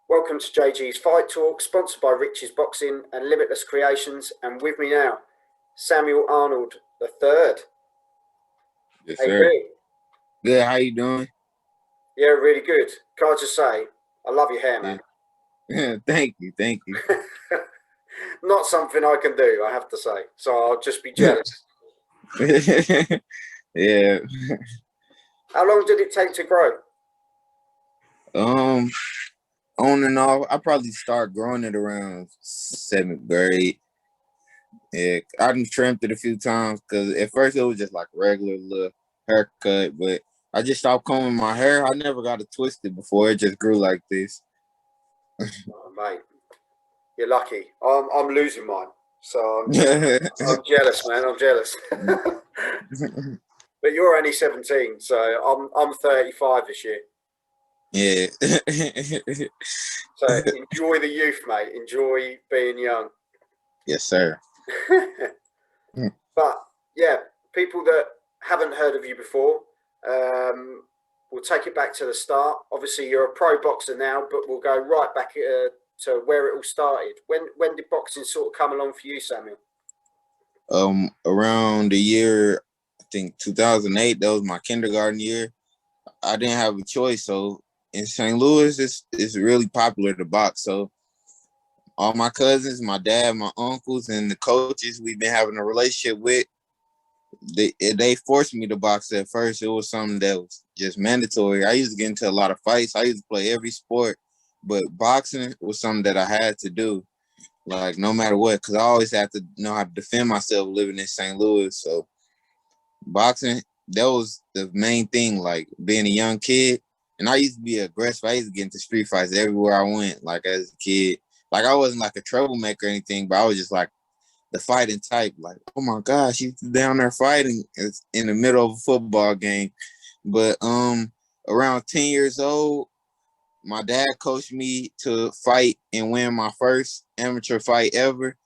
Welcome to JG's Fight Talk, sponsored by Rich's Boxing and Limitless Creations. And with me now, Samuel Arnold III. Yes, How you sir. doing? Good. How you doing? Yeah, really good. Can I just say, I love your hair, man. Yeah. Thank you. Not something I can do, I have to say. So I'll just be jealous. Yeah. How long did it take to grow? On and off. I probably start growing it around 7th grade. Yeah, I done trimmed it a few times because at first it was just like a regular little haircut, but I just stopped combing my hair. I never got it twisted before. It just grew like this. Oh, mate, you're lucky. I'm losing mine. So I'm jealous, man. I'm jealous. But you're only 17, so I'm 35 this year. Yeah. So enjoy the youth, mate. Enjoy being young. Yes, sir. But yeah, people that haven't heard of you before, we'll take it back to the start. Obviously, you're a pro boxer now, but we'll go right back to where it all started. When did boxing sort of come along for you, Samuel? Around the year, I think 2008, that was my kindergarten year. I didn't have a choice. So in St. Louis, it's really popular to box. So all my cousins, my dad, my uncles, and the coaches we've been having a relationship with, they forced me to box at first. It was something that was just mandatory. I used to get into a lot of fights. I used to play every sport, but boxing was something that I had to do, like no matter what, because I always had to know how to defend myself living in St. Louis. So boxing, that was the main thing, like being a young kid. And I used to be aggressive. I used to get into street fights everywhere I went, like as a kid. Like I wasn't like a troublemaker or anything, but I was just like the fighting type. Like, oh my gosh, she's down there fighting. It's in the middle of a football game. But around 10 years old, my dad coached me to fight and win my first amateur fight ever.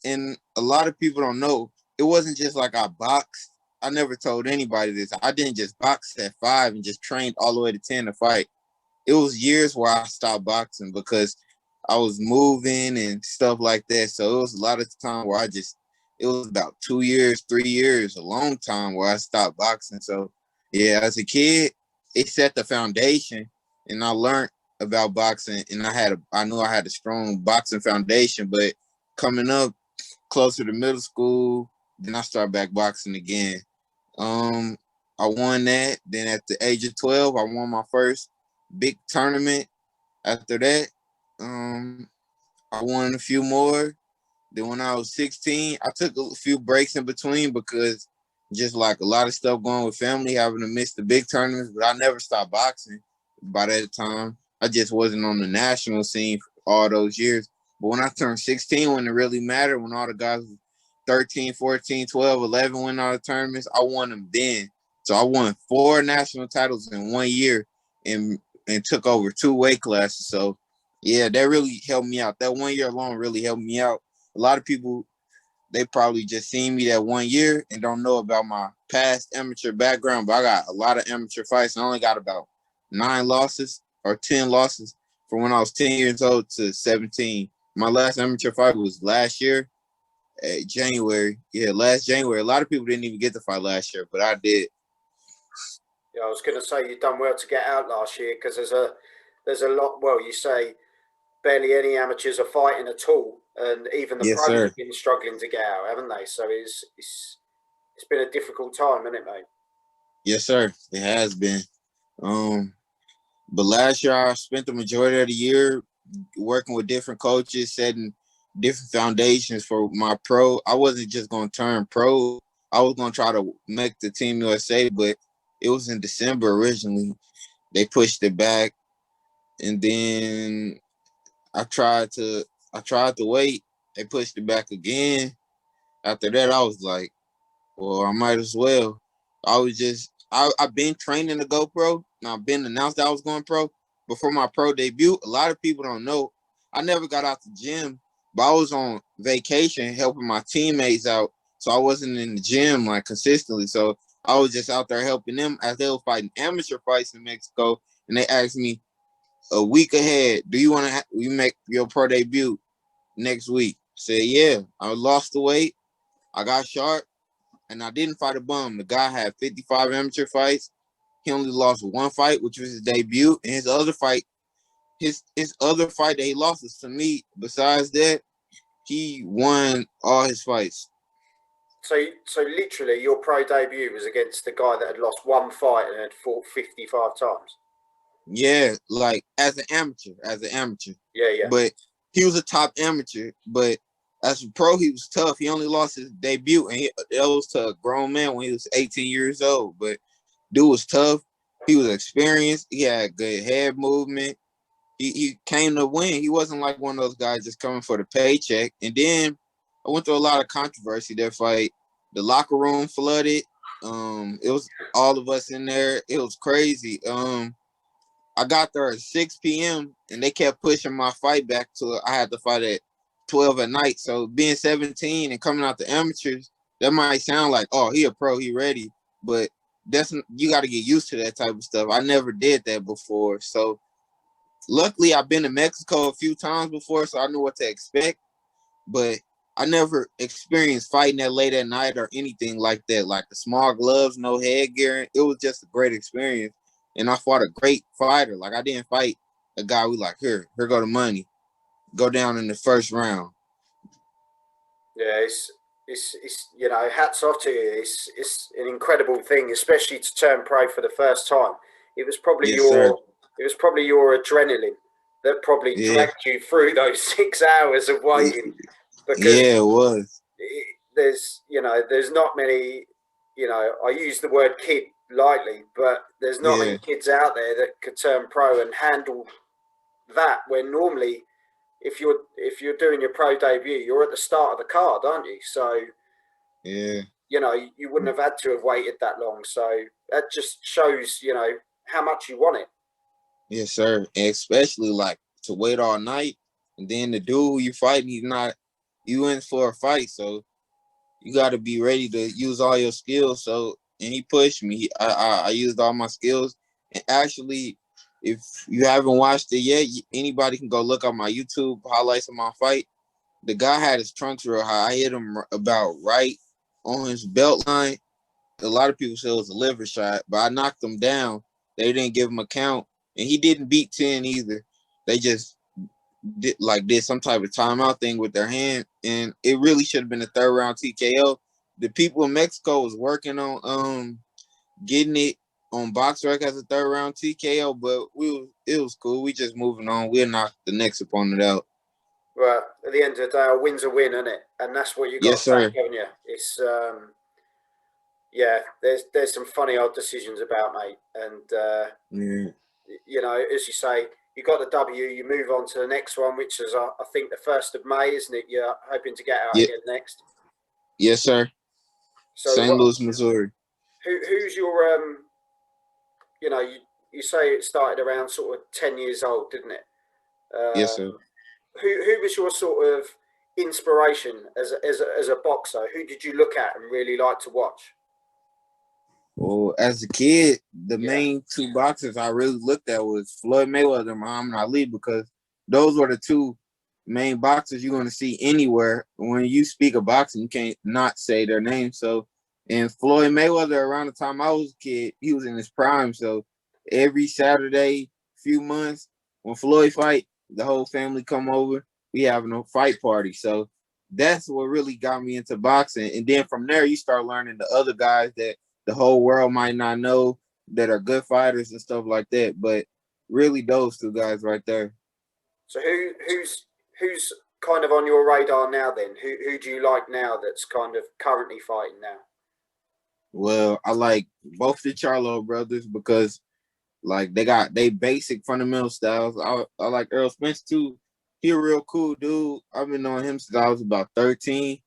And a lot of people don't know, it wasn't just like I boxed. I never told anybody this. I didn't just box at 5 and just trained all the way to 10 to fight. It was years where I stopped boxing because I was moving and stuff like that. So it was a lot of time where it was about 2 years, 3 years, a long time where I stopped boxing. So yeah, as a kid, it set the foundation and I learned about boxing and I knew I had a strong boxing foundation, but coming up closer to middle school, then I started back boxing again. I won that. Then at the age of 12, I won my first big tournament. After that, I won a few more. Then when I was 16, I took a few breaks in between because just like a lot of stuff going with family, having to miss the big tournaments, but I never stopped boxing by that time. I just wasn't on the national scene for all those years. But when I turned 16, when it really mattered, when all the guys 13, 14, 12, 11 win all the tournaments, I won them then. So I won 4 national titles in 1 year and took over 2 weight classes. So yeah, that really helped me out. That 1 year alone really helped me out. A lot of people, they probably just seen me that 1 year and don't know about my past amateur background, but I got a lot of amateur fights. I only got about 9 losses or 10 losses from when I was 10 years old to 17. My last amateur fight was last year. January. Yeah, last January. A lot of people didn't even get to fight last year, but I did. Yeah, I was going to say you've done well to get out last year because there's a lot. Well, you say barely any amateurs are fighting at all, and even the Yes, pros sir. have been struggling to get out, haven't they? So it's been a difficult time, hasn't it, mate? Yes, sir. It has been. But last year I spent the majority of the year working with different coaches, setting different foundations for my pro. I wasn't just going to turn pro. I was going to try to make the Team USA, but it was in December originally. They pushed it back, and then I tried to wait. They pushed it back again. After that, I was like, well, I might as well. I've been training to go pro. And I've been announced that I was going pro. Before my pro debut, a lot of people don't know. I never got out the gym, but I was on vacation helping my teammates out. So I wasn't in the gym like consistently. So I was just out there helping them as they were fighting amateur fights in Mexico. And they asked me, a week ahead. Do you want to you make your pro debut next week? I said, yeah. I lost the weight. I got sharp, and I didn't fight a bum. The guy had 55 amateur fights. He only lost one fight, which was his debut, and his other fight that he lost was to me. Besides that, he won all his fights. So literally, your pro debut was against the guy that had lost one fight and had fought 55 times. Yeah, like as an amateur. Yeah. But he was a top amateur. But as a pro, he was tough. He only lost his debut, and that was to a grown man when he was 18 years old. But dude was tough. He was experienced. He had good head movement. He came to win. He wasn't like one of those guys just coming for the paycheck. And then I went through a lot of controversy that fight. The locker room flooded. It was all of us in there. It was crazy. I got there at 6 p.m. and they kept pushing my fight back to I had to fight at 12 at night. So being 17 and coming out the amateurs, that might sound like, oh, he a pro, he ready. But you got to get used to that type of stuff. I never did that before. So luckily, I've been to Mexico a few times before, so I knew what to expect. But I never experienced fighting that late at night or anything like that. Like the small gloves, no headgear. It was just a great experience. And I fought a great fighter. Like I didn't fight a guy we like, here go the money. Go down in the first round. Yeah, it's hats off to you. It's an incredible thing, especially to turn pro for the first time. It was probably Yes, sir. your adrenaline that probably Yeah. dragged you through those 6 hours of waiting. Because yeah, it was. there's not many, I use the word kid lightly, but there's not many kids out there that could turn pro and handle that, when normally if you're doing your pro debut, you're at the start of the card, aren't you? So Yeah. you wouldn't have had to have waited that long. So that just shows, how much you want it. Yes, sir. And especially like to wait all night, and then the dude who you fighting, you in for a fight, so you got to be ready to use all your skills. So, and he pushed me. I used all my skills. And actually, if you haven't watched it yet, anybody can go look up my YouTube highlights of my fight. The guy had his trunks real high. I hit him about right on his belt line. A lot of people said it was a liver shot, but I knocked him down. They didn't give him a count, and he didn't beat 10 either. They just did some type of timeout thing with their hand, and it really should have been a third round TKO. The people in Mexico was working on getting it on BoxRec as a third round TKO, but it was cool. We just moving on. We'll knock the next opponent out. Well, at the end of the day, a win's a win, isn't it? And that's what you got Yes, to sir. take, haven't you? It's there's some funny odd decisions about, mate, and as you say, you got the W, you move on to the next one, which is I think the 1st of May, isn't it? You're hoping to get out again next. Yes, sir. So St. Louis, Missouri. Who's your you say it started around sort of 10 years old, didn't it? Yes, sir. Who was your sort of inspiration as a boxer? Who did you look at and really like to watch? Well, as a kid, the main two boxers I really looked at was Floyd Mayweather and Muhammad Ali, because those were the two main boxers you're going to see anywhere. When you speak of boxing, you can't not say their name. So, and Floyd Mayweather, around the time I was a kid, he was in his prime. So every Saturday, few months, when Floyd fight, the whole family come over. We having a fight party. So that's what really got me into boxing. And then from there, you start learning the other guys that the whole world might not know that are good fighters and stuff like that. But really those two guys right there. So who's kind of on your radar now then? Who do you like now that's kind of currently fighting now? Well, I like both the Charlo brothers because like they basic fundamental styles. I like Earl Spence too. He a real cool dude. I've been knowing him since I was about 13.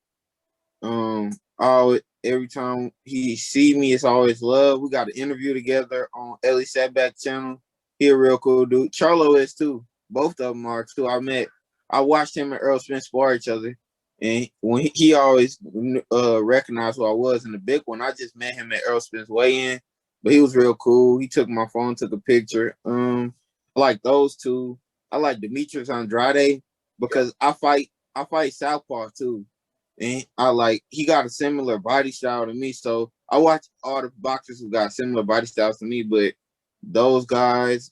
Every time he see me, it's always love. We got an interview together on Ellie Setback channel. He a real cool dude. Charlo is too. Both of them are too. I watched him and Earl Spence spar each other, and when he always recognized who I was in the big one. I just met him at Earl Spence weigh-in, but he was real cool. He took my phone, took a picture. I I like those two. I like Demetrius Andrade Yeah. because I fight Southpaw too. And he got a similar body style to me. So I watch all the boxers who got similar body styles to me, but those guys,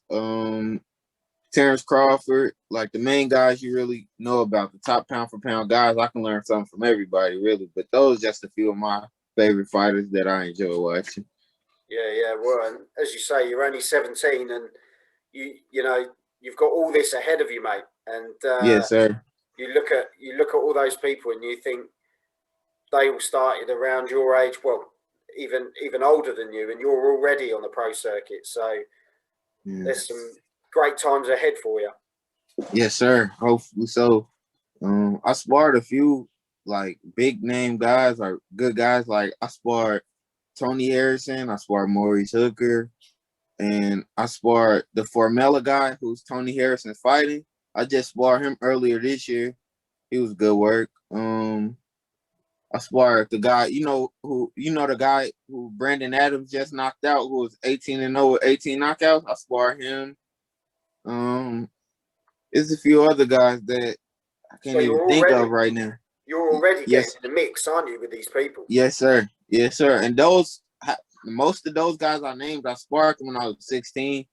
Terrence Crawford, like the main guys you really know about, the top pound for pound guys, I can learn something from everybody, really. But those just a few of my favorite fighters that I enjoy watching. Yeah. Well, and as you say, you're only 17, and you know you've got all this ahead of you, mate. And Yes, sir. you look at all those people, and you think they all started around your age. Well, even older than you, and you're already on the pro circuit. So there's some great times ahead for you. Yes, sir. Hopefully so. I sparred a few like big name guys or good guys. Like I sparred Tony Harrison, I sparred Maurice Hooker, and I sparred the Formella guy who's Tony Harrison's fighting. I just sparred him earlier this year. He was good work. I sparred the guy, the guy who Brandon Adams just knocked out, who was 18-0 with 18 knockouts. I sparred him. There's a few other guys that I So can't even think of right now. You're already Yes, getting in the mix, aren't you, with these people? yes, sir. Yes, sir. And most of those guys I named, I sparred when I was 16,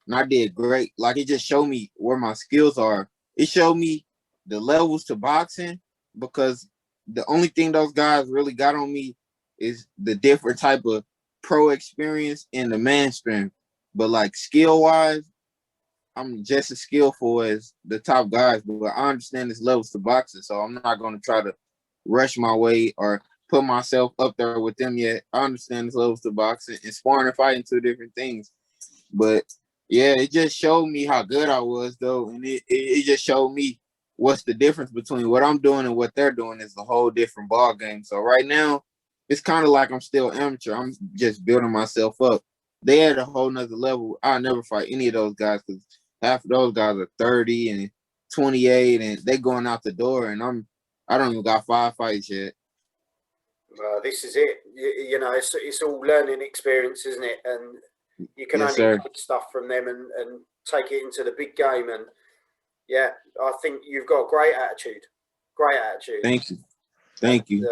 and I did great. Like it just showed me where my skills are. It showed me the levels to boxing because the only thing those guys really got on me is the different type of pro experience and the man strength. But like skill wise, I'm just as skillful as the top guys, but I understand there's levels to boxing, so I'm not going to try to rush my way or put myself up there with them yet. I understand there's levels to boxing, and sparring and fighting two different things. But yeah, it just showed me how good I was, though, and it just showed me what's the difference between what I'm doing and what they're doing is a whole different ball game. So right now, it's kind of like I'm still amateur. I'm just building myself up. They at a whole nother level. I'll never fight any of those guys because half of those guys are 30 and 28, and they going out the door, and I don't even got 5 fights yet. This is it. You know, it's all learning experience, isn't it? And you can Yes, only sir. take stuff from them and take it into the big game. And yeah, I think you've got a great attitude. Great attitude. Thank you. Thank you.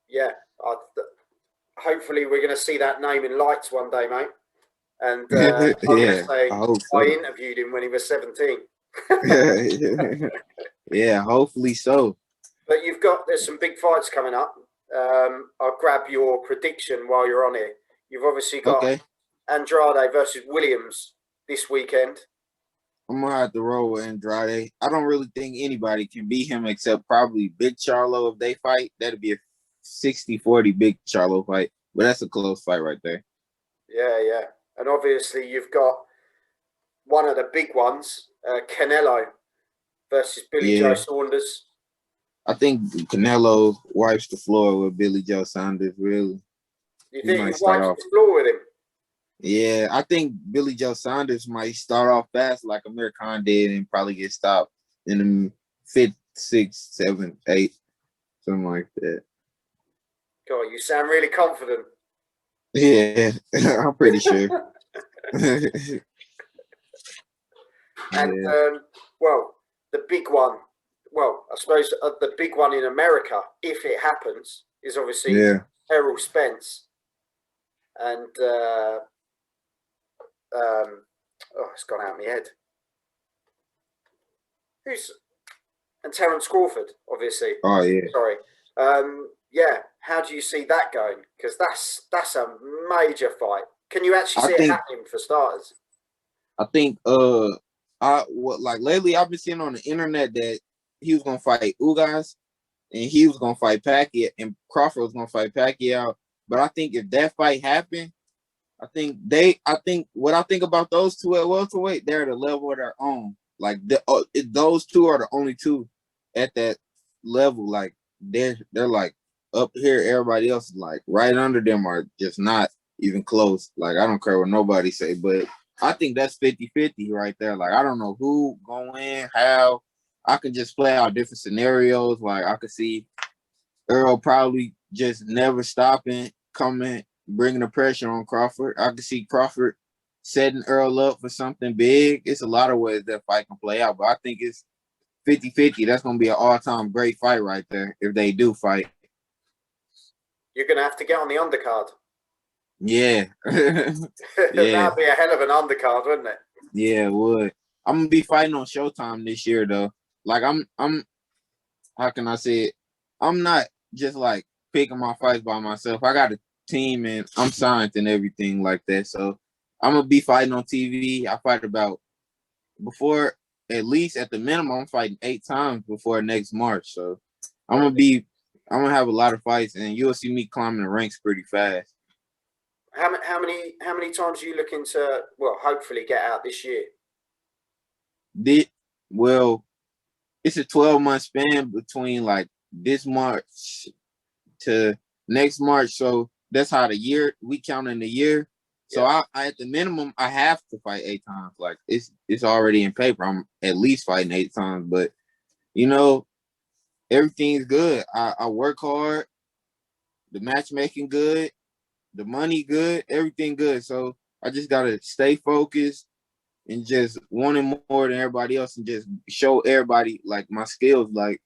Yeah, hopefully we're going to see that name in lights one day, mate. And I'm going to say I hope so. I interviewed him when he was 17. Yeah, hopefully so. But there's some big fights coming up. I'll grab your prediction while you're on here. You've obviously got Andrade versus Williams this weekend. I'm going to have to roll with Andrade. I don't really think anybody can beat him except probably Big Charlo if they fight. That'd be a 60-40 Big Charlo fight. But that's a close fight right there. Yeah. And obviously you've got one of the big ones, Canelo versus Billy Joe Saunders. I think Canelo wipes the floor with Billy Joe Saunders, really. You think he wipes the floor with him? Yeah, I think Billy Joe Saunders might start off fast like Amir Khan did and probably get stopped in the 5th, 6th, 7th, 8th, something like that. God, you sound really confident. Yeah, I'm pretty sure. And, well, the big one, I suppose the big one in America, if it happens, is obviously Errol Spence. And, it's gone out of my head. And Terence Crawford, obviously. Oh, yeah. Sorry. Yeah, how do you see that going? Because that's a major fight. Can you actually see it happening for starters? I think lately I've been seeing on the internet that he was gonna fight Ugas and he was gonna fight Pacquiao and Crawford was gonna fight Pacquiao. But I think if that fight happened, I think what I think about those two at welterweight, they're at a level of their own. Like those two are the only two at that level. Like they're like up here. Everybody else is like right under them or just not even close. Like I don't care what nobody say, but I think that's 50-50 right there. Like I don't know who going in, how. I can just play out different scenarios. Like I could see Earl probably just never stopping, coming, bringing the pressure on Crawford. I could see Crawford setting Earl up for something big. It's a lot of ways that fight can play out, but I think it's 50-50. That's going to be an all-time great fight right there if they do fight. You're going to have to get on the undercard. Yeah. Yeah. That'd be a hell of an undercard, wouldn't it? Yeah, it would. I'm going to be fighting on Showtime this year, though. Like, I'm how can I say it? I'm not just, like, picking my fights by myself. I got a team, and I'm signed and everything like that. So I'm going to be fighting on TV. I fight about before, at least at the minimum, I'm fighting 8 times before next March. So I'm gonna have a lot of fights, and you'll see me climbing the ranks pretty fast. How many times are you looking to, well, hopefully get out this year? Well, it's a 12-month span between like this March to next March. So that's how we count in the year. So I at the minimum, I have to fight 8 times. Like it's already in paper. I'm at least fighting 8 times. But everything's good. I work hard. The matchmaking good. The money good. Everything good. So I just gotta stay focused and just wanting more than everybody else, and just show everybody like my skills, like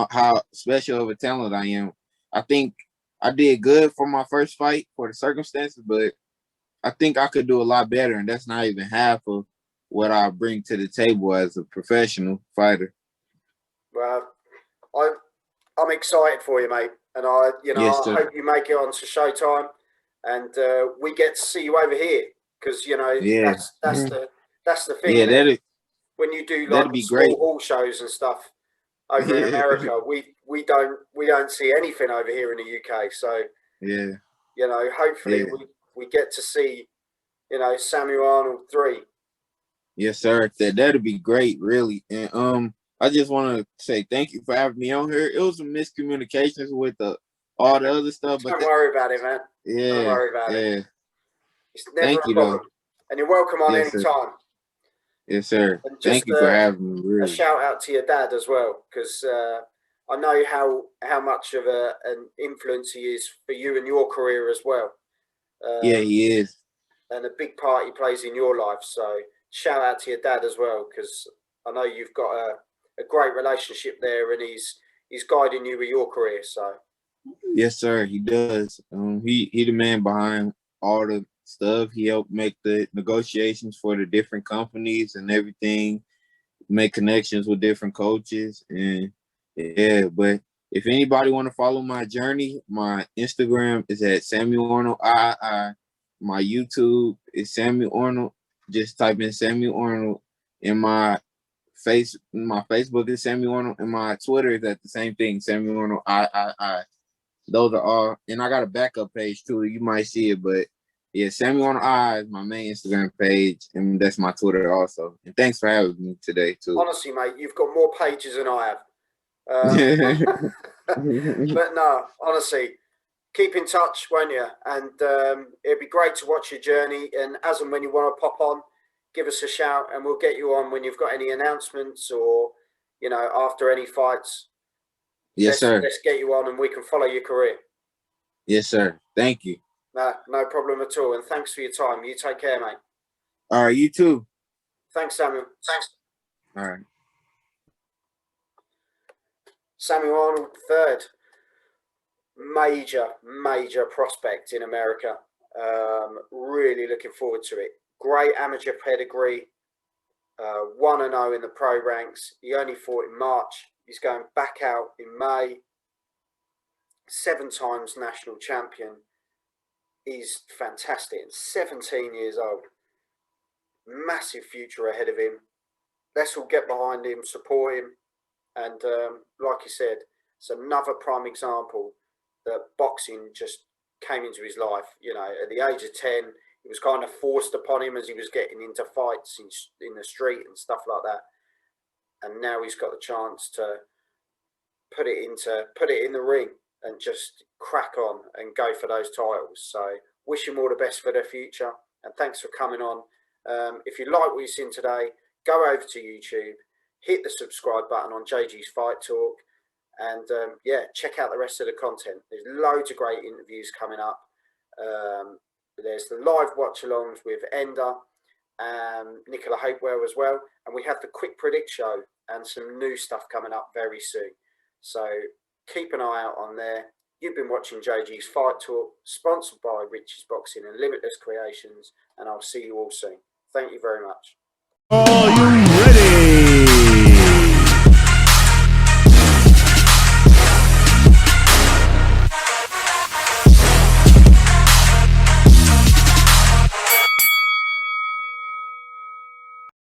how special of a talent I am. I think I did good for my first fight for the circumstances, but I think I could do a lot better, and that's not even half of what I bring to the table as a professional fighter. Well, I'm excited for you, mate, and I Yes, sir. hope you make it onto Showtime, and we get to see you over here, because Yeah. that's the thing, Yeah, isn't it? When you do like that'd the be small great. hall shows and stuff over in America, we don't see anything over here in the UK. So Yeah. hopefully Yeah. we get to see Samuel Arnold 3. Yes, sir. That'd be great, really. And I just want to say thank you for having me on here. It was some miscommunications with all the other stuff, but Don't worry about it, man. Don't yeah, worry about it. yeah. It's never Thank a you, though. problem, and you're welcome on Yes, any sir. time. Yes, sir. And Thank just you for having me. a Really. shout out to your dad as well, because I know how much of an influence he is for you and your career as well. Yeah, Um, he is. and a big part he plays in your life. So shout out to your dad as well, because I know you've got a great relationship there, and he's guiding you with your career. So Yes, sir. He does. He the man behind all the stuff. He helped make the negotiations for the different companies and everything. Make connections with different coaches, and yeah. But if anybody want to follow my journey, my Instagram is at Samuel Arnold I. My YouTube is Samuel Arnold. Just type in Samuel Arnold. In my Facebook is Samuel Arnold, and my Twitter is at the same thing, Samuel Arnold I. Those are all, and I got a backup page too. You might see it, but yeah, Samuel on I is my main Instagram page, and that's my Twitter also. And thanks for having me today too. honestly, mate, you've got more pages than I have. But no, honestly, keep in touch, won't you? And it'd be great to watch your journey. And as and when you want to pop on, give us a shout, and we'll get you on when you've got any announcements, or after any fights. Yes, sir. Let's get you on, and we can follow your career. Yes, sir. Thank you. No problem at all. And thanks for your time. You take care, mate. All right, you too. Thanks, Samuel. Thanks. All right. Samuel Arnold III, major prospect in America. Really looking forward to it. Great amateur pedigree. 1-0 in the pro ranks. He only fought in March. He's going back out in May. 7 times national champion. He's fantastic. 17 years old. Massive future ahead of him. Let's all get behind him, support him. And like you said, it's another prime example that boxing just came into his life. At the age of 10, it was kind of forced upon him as he was getting into fights in the street and stuff like that. And now he's got the chance to put it in the ring and just crack on and go for those titles. So wish him all the best for the future. And thanks for coming on. If you like what you've seen today, go over to YouTube, hit the subscribe button on JG's Fight Talk, and check out the rest of the content. There's loads of great interviews coming up. There's the live watch-alongs with Ender. Nicola Hapewell as well. And we have the Quick Predict show and some new stuff coming up very soon. So keep an eye out on there. You've been watching JG's Fight Talk, sponsored by Richie's Boxing and Limitless Creations, and I'll see you all soon. Thank you very much.